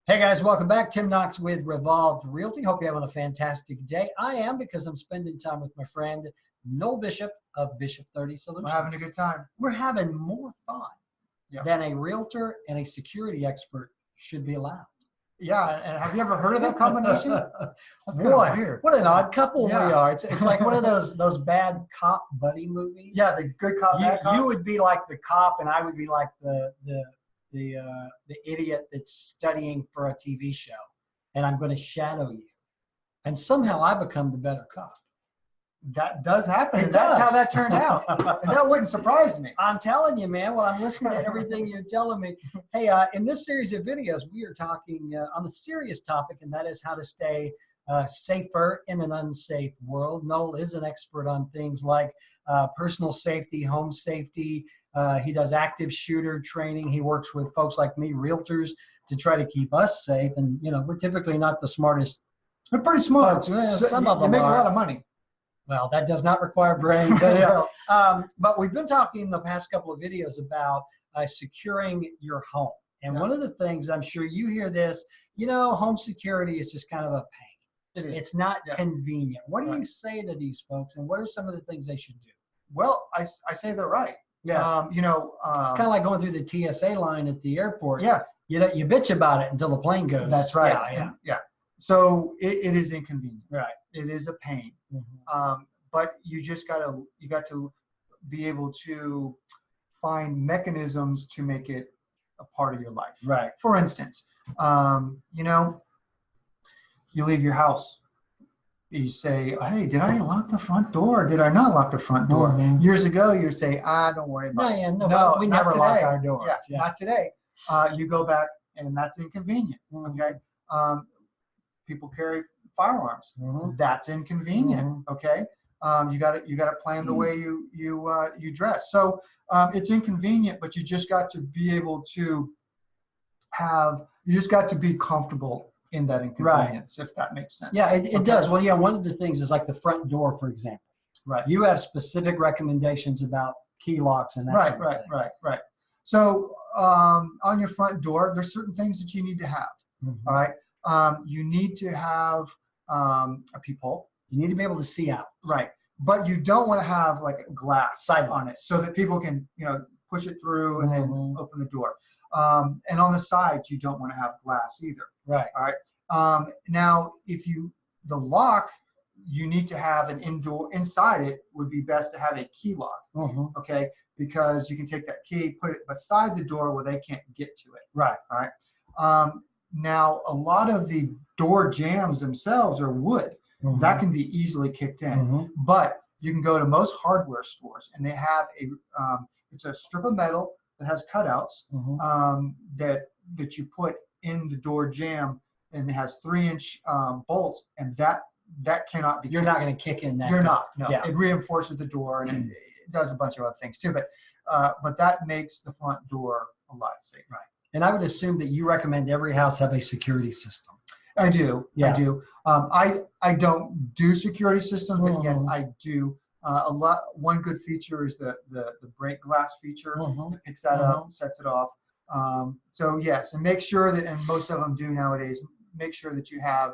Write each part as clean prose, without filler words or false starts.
Hey guys, welcome back. Tim Knox with Revolved Realty. Hope you're having a fantastic day. I am, because I'm spending time with my friend Noel Bishop of Bishop 30 Solutions. We're having a good time. We're having more fun than a realtor and a security expert should be allowed. Yeah, and have you ever heard of that combination? That's kind of weird. What an odd couple we are. It's like one of those bad cop buddy movies. Yeah, the good cop, bad cop. You would be like the cop, and I would be like the idiot that's studying for a TV show, and I'm going to shadow you, and somehow I become the better cop. That does happen. That's how that turned out, and that wouldn't surprise me. I'm telling you, man. Well, I'm listening to everything you're telling me. Hey, in this series of videos, we are talking on a serious topic, and that is how to stay safer in an unsafe world. Noel is an expert on things like personal safety, home safety. He does active shooter training. He works with folks like me, realtors, to try to keep us safe. And, you know, we're typically not the smartest. We're pretty smart. Some of them make are. a lot of money. Well, that does not require brains. But we've been talking in the past couple of videos about securing your home. And one of the things, I'm sure you hear this, you know, home security is just kind of a pain. It's not convenient. What do you say to these folks, and what are some of the things they should do? Well, I say they're right. Yeah. You know, it's kind of like going through the TSA line at the airport. Yeah. You know, you bitch about it until the plane goes. That's right. Yeah. So it is inconvenient. Right. It is a pain. But you got to be able to find mechanisms to make it a part of your life. Right. For instance, you know, you leave your house. You say, hey, did I lock the front door? Or did I not lock the front door? Years ago, you'd say, don't worry about it. No, we never lock our doors. Yeah, not today. You go back, and that's inconvenient. Okay. People carry firearms. That's inconvenient. Okay. You got to plan the way you dress. So it's inconvenient, but you just got to be able to be comfortable in that inconvenience, if that makes sense. Yeah, it does. Well, yeah, one of the things is like the front door, for example. Right. You have specific recommendations about key locks and that sort of thing. Right. So on your front door, there's certain things that you need to have. All right. You need to have a peephole. You need to be able to see out. Right. But you don't want to have like a glass side on it so that people can, you know, push it through and then open the door. And on the sides, you don't want to have glass either. Right. All right. Now, the lock, you need to have an inside it would be best to have a key lock. Okay. Because you can take that key, put it beside the door where they can't get to it. Right. All right. Now, a lot of the door jambs themselves are wood. That can be easily kicked in. But you can go to most hardware stores, and they have it's a strip of metal that has cutouts that you put in the door jamb, and it has 3-inch bolts, and that cannot be. You're not going to kick in that. You're not. No. Yeah. It reinforces the door, and it does a bunch of other things too. But that makes the front door a lot safer. Right. And I would assume that you recommend every house have a security system. I do. Yeah. I do. I don't do security systems, but yes, I do. One good feature is the break glass feature. It picks that up, sets it off. So yes, and make sure that, and most of them do nowadays, make sure that you have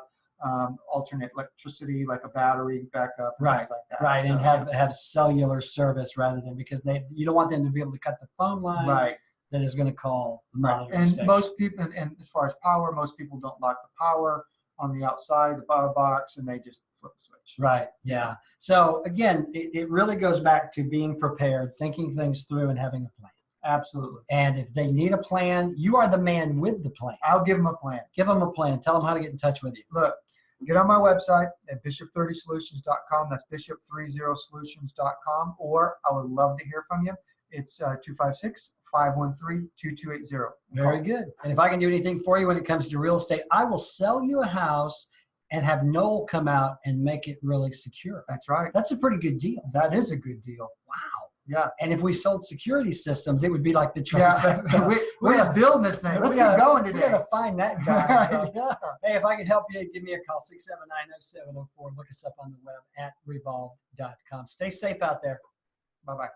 alternate electricity, like a battery backup, and things like that. Right, so, and have cellular service rather than, because you don't want them to be able to cut the phone line. Right. That is going to call the monitor And station. most people, and as far as power, most people don't lock the power on the outside, the power box, and they just flip the switch. Right. Yeah. So again, it really goes back to being prepared, thinking things through, and having a plan. Absolutely. And if they need a plan, you are the man with the plan. I'll give them a plan. Give them a plan. Tell them how to get in touch with you. Look, get on my website at bishop30solutions.com. That's bishop30solutions.com. Or I would love to hear from you. It's 256-513-2280. Very good. And if I can do anything for you when it comes to real estate, I will sell you a house and have Noel come out and make it really secure. That's right. That's a pretty good deal. That is a good deal. Wow. Yeah. And if we sold security systems, it would be like the trifecta. Yeah. We're just building this thing. Let's get going today. We got to find that guy. So, Yeah. Hey, if I can help you, give me a call, 679-0704. Look us up on the web at revolve.com. Stay safe out there. Bye-bye.